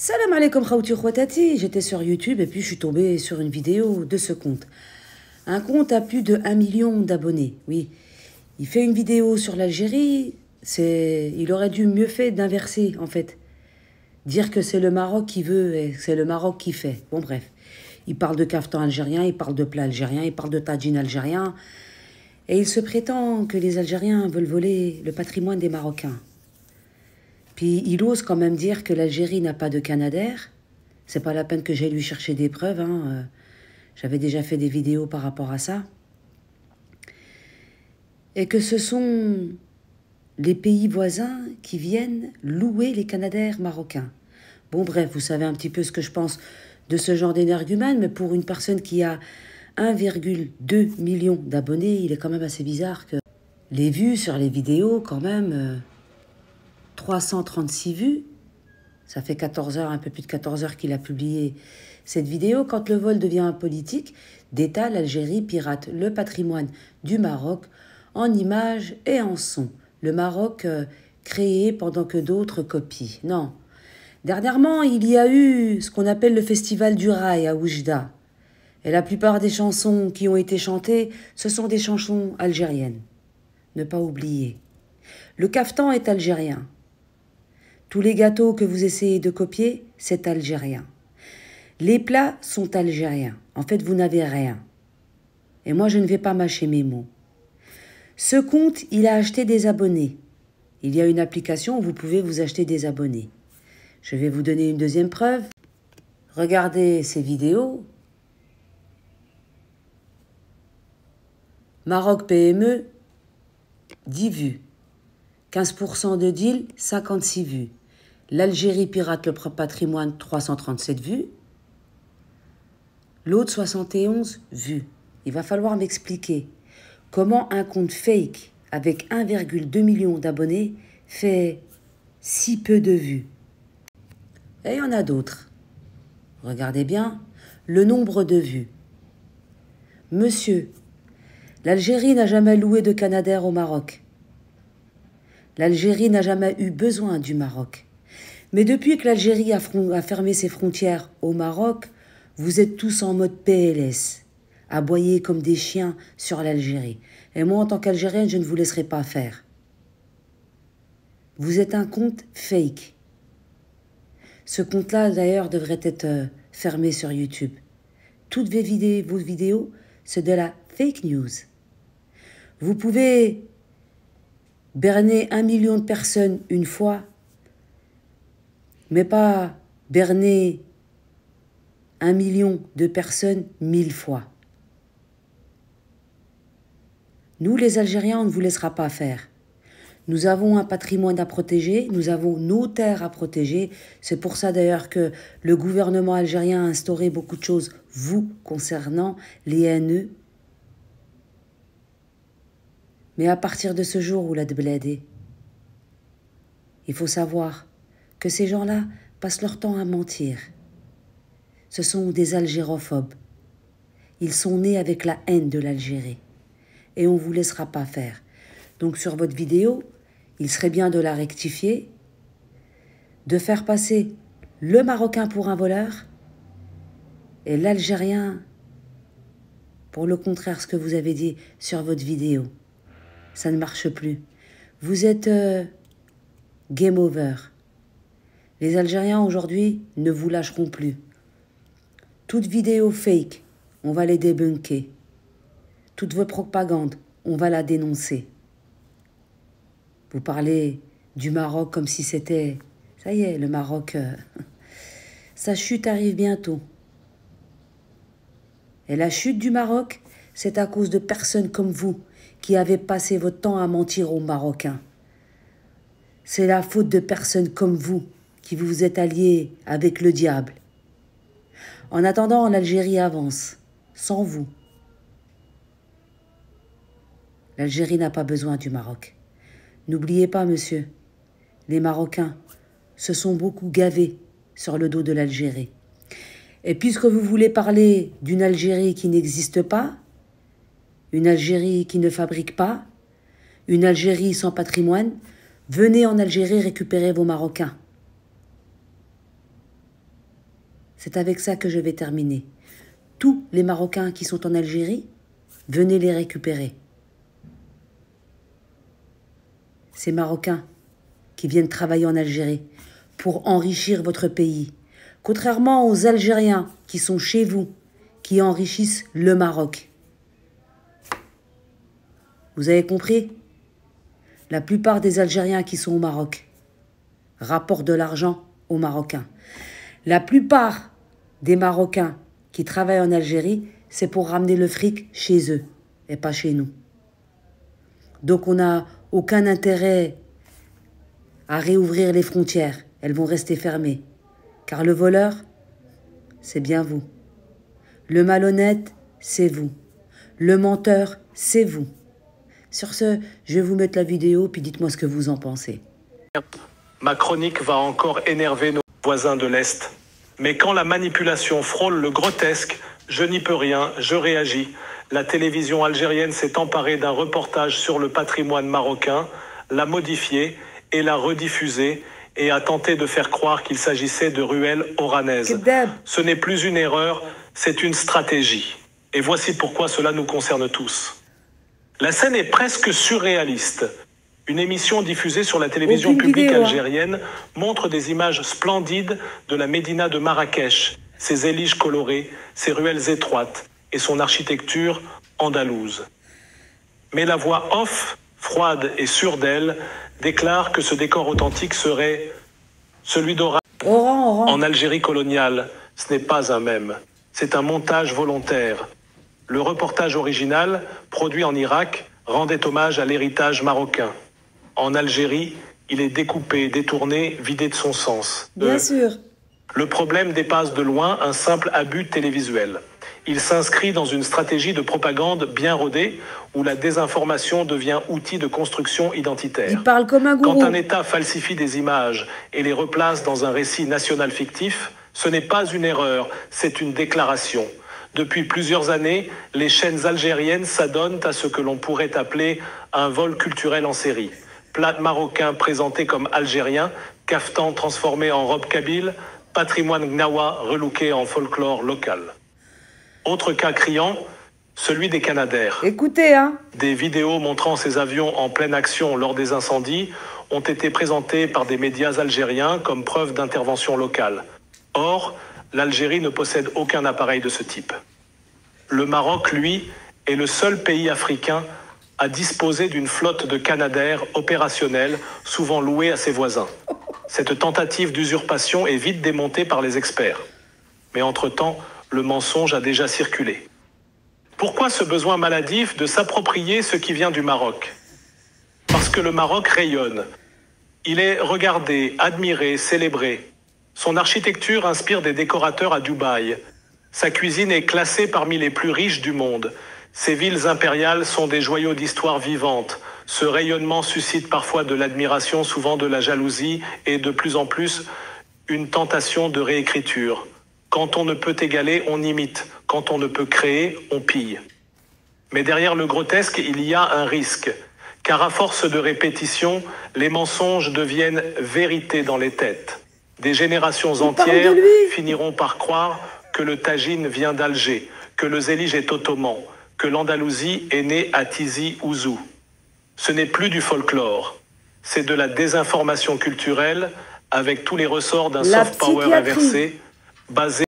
Salam alaikum khawti khwatati, j'étais sur YouTube et puis je suis tombée sur une vidéo de ce compte. Un compte a plus de 1 million d'abonnés, oui. Il fait une vidéo sur l'Algérie, il aurait dû mieux faire d'inverser en fait. Dire que c'est le Maroc qui veut et que c'est le Maroc qui fait. Bon bref, il parle de kaftan algérien, il parle de plat algérien, il parle de tagine algérien. Et il se prétend que les Algériens veulent voler le patrimoine des Marocains. Puis il ose quand même dire que l'Algérie n'a pas de Canadair. C'est pas la peine que j'aille lui chercher des preuves. J'avais déjà fait des vidéos par rapport à ça. Et que ce sont les pays voisins qui viennent louer les Canadair marocains. Bon bref, vous savez un petit peu ce que je pense de ce genre d'énergumène, mais pour une personne qui a 1,2 million d'abonnés, il est quand même assez bizarre que les vues sur les vidéos, quand même, 336 vues. Ça fait 14 heures, un peu plus de 14 heures qu'il a publié cette vidéo. Quand le vol devient politique d'État, l'Algérie pirate le patrimoine du Maroc en images et en son. Le Maroc créé pendant que d'autres copient. Non. Dernièrement, il y a eu ce qu'on appelle le festival du rail à Oujda. Et la plupart des chansons qui ont été chantées, ce sont des chansons algériennes. Ne pas oublier. Le kaftan est algérien. Tous les gâteaux que vous essayez de copier, c'est algérien. Les plats sont algériens. En fait, vous n'avez rien. Et moi, je ne vais pas mâcher mes mots. Ce compte, il a acheté des abonnés. Il y a une application où vous pouvez vous acheter des abonnés. Je vais vous donner une deuxième preuve. Regardez ces vidéos. Maroc PME, 10 vues. 15% de deal, 56 vues. L'Algérie pirate le patrimoine, 337 vues. L'autre, 71 vues. Il va falloir m'expliquer comment un compte fake avec 1,2 million d'abonnés fait si peu de vues. Et il y en a d'autres. Regardez bien le nombre de vues. Monsieur, l'Algérie n'a jamais loué de Canadair au Maroc. L'Algérie n'a jamais eu besoin du Maroc. Mais depuis que l'Algérie a fermé ses frontières au Maroc, vous êtes tous en mode PLS, aboyés comme des chiens sur l'Algérie. Et moi, en tant qu'Algérienne, je ne vous laisserai pas faire. Vous êtes un compte fake. Ce compte-là, d'ailleurs, devrait être fermé sur YouTube. Toutes vos vidéos, c'est de la fake news. Vous pouvez berner 1 million de personnes une fois, mais pas berner 1 million de personnes 1000 fois. Nous, les Algériens, on ne vous laissera pas faire. Nous avons un patrimoine à protéger, nous avons nos terres à protéger. C'est pour ça d'ailleurs que le gouvernement algérien a instauré beaucoup de choses vous concernant les NE. Mais à partir de ce jour où la débladé, il faut savoir que ces gens-là passent leur temps à mentir. Ce sont des algérophobes. Ils sont nés avec la haine de l'Algérie. Et on ne vous laissera pas faire. Donc sur votre vidéo, il serait bien de la rectifier, de faire passer le Marocain pour un voleur et l'Algérien pour le contraire, ce que vous avez dit sur votre vidéo. Ça ne marche plus. Vous êtes game over. Les Algériens aujourd'hui ne vous lâcheront plus. Toute vidéo fake, on va les débunker. Toute vos propagandes, on va la dénoncer. Vous parlez du Maroc comme si c'était... Ça y est, le Maroc, sa chute arrive bientôt. Et la chute du Maroc, c'est à cause de personnes comme vous qui avez passé votre temps à mentir aux Marocains. C'est la faute de personnes comme vous qui vous êtes alliés avec le diable. En attendant, l'Algérie avance, sans vous. L'Algérie n'a pas besoin du Maroc. N'oubliez pas, monsieur, les Marocains se sont beaucoup gavés sur le dos de l'Algérie. Et puisque vous voulez parler d'une Algérie qui n'existe pas, une Algérie qui ne fabrique pas, une Algérie sans patrimoine, venez en Algérie récupérer vos Marocains. C'est avec ça que je vais terminer. Tous les Marocains qui sont en Algérie, venez les récupérer. Ces Marocains qui viennent travailler en Algérie pour enrichir votre pays. Contrairement aux Algériens qui sont chez vous, qui enrichissent le Maroc. Vous avez compris? La plupart des Algériens qui sont au Maroc rapportent de l'argent aux Marocains. La plupart des Marocains qui travaillent en Algérie, c'est pour ramener le fric chez eux et pas chez nous. Donc on n'a aucun intérêt à réouvrir les frontières. Elles vont rester fermées. Car le voleur, c'est bien vous. Le malhonnête, c'est vous. Le menteur, c'est vous. Sur ce, je vais vous mettre la vidéo, puis dites-moi ce que vous en pensez. Ma chronique va encore énerver nos voisins de l'Est. Mais quand la manipulation frôle le grotesque, je n'y peux rien, je réagis. La télévision algérienne s'est emparée d'un reportage sur le patrimoine marocain, l'a modifié et l'a rediffusé et a tenté de faire croire qu'il s'agissait de ruelles oranaises. Ce n'est plus une erreur, c'est une stratégie. Et voici pourquoi cela nous concerne tous. La scène est presque surréaliste. Une émission diffusée sur la télévision publique algérienne montre des images splendides de la médina de Marrakech, ses éliges colorées, ses ruelles étroites et son architecture andalouse. Mais la voix off, froide et sûre d'elle, déclare que ce décor authentique serait celui d'Oran. En Algérie coloniale, ce n'est pas un mème, c'est un montage volontaire. Le reportage original, produit en Irak, rendait hommage à l'héritage marocain. En Algérie, il est découpé, détourné, vidé de son sens. Bien sûr. Le problème dépasse de loin un simple abus télévisuel. Il s'inscrit dans une stratégie de propagande bien rodée où la désinformation devient outil de construction identitaire. Il parle comme un gourou. Quand un État falsifie des images et les replace dans un récit national fictif, ce n'est pas une erreur, c'est une déclaration. Depuis plusieurs années, les chaînes algériennes s'adonnent à ce que l'on pourrait appeler un vol culturel en série. Plats marocains présentés comme algériens, caftan transformé en robe kabyle, patrimoine gnawa relooké en folklore local. Autre cas criant, celui des Canadair. Écoutez, Des vidéos montrant ces avions en pleine action lors des incendies ont été présentées par des médias algériens comme preuve d'intervention locale. Or, l'Algérie ne possède aucun appareil de ce type. Le Maroc, lui, est le seul pays africain à disposer d'une flotte de Canadair opérationnelle, souvent louée à ses voisins. Cette tentative d'usurpation est vite démontée par les experts. Mais entre-temps, le mensonge a déjà circulé. Pourquoi ce besoin maladif de s'approprier ce qui vient du Maroc? Parce que le Maroc rayonne. Il est regardé, admiré, célébré. Son architecture inspire des décorateurs à Dubaï. Sa cuisine est classée parmi les plus riches du monde. Ses villes impériales sont des joyaux d'histoire vivante. Ce rayonnement suscite parfois de l'admiration, souvent de la jalousie et de plus en plus une tentation de réécriture. Quand on ne peut égaler, on imite. Quand on ne peut créer, on pille. Mais derrière le grotesque, il y a un risque. Car à force de répétition, les mensonges deviennent vérité dans les têtes. Des générations entières finiront par croire que le tagine vient d'Alger, que le zélige est ottoman, que l'Andalousie est née à Tizi Ouzou. Ce n'est plus du folklore, c'est de la désinformation culturelle avec tous les ressorts d'un soft power inversé, basé